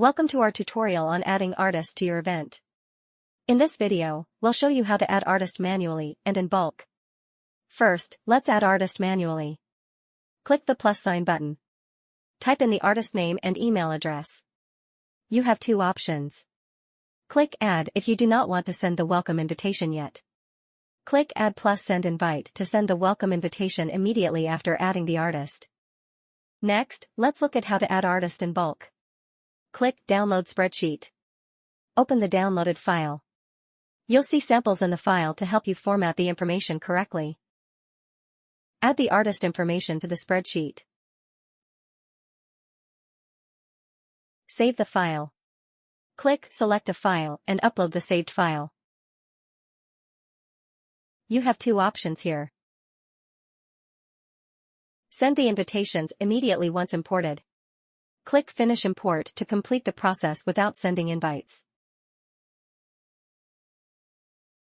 Welcome to our tutorial on adding artists to your event. In this video, we'll show you how to add artist manually and in bulk. First, let's add artist manually. Click the plus sign button. Type in the artist name and email address. You have two options. Click Add if you do not want to send the welcome invitation yet. Click Add plus Send Invite to send the welcome invitation immediately after adding the artist. Next, let's look at how to add artist in bulk. Click Download Spreadsheet. Open the downloaded file. You'll see samples in the file to help you format the information correctly. Add the artist information to the spreadsheet. Save the file. Click Select a file and upload the saved file. You have two options here. Send the invitations immediately once imported. Click Finish Import to complete the process without sending invites.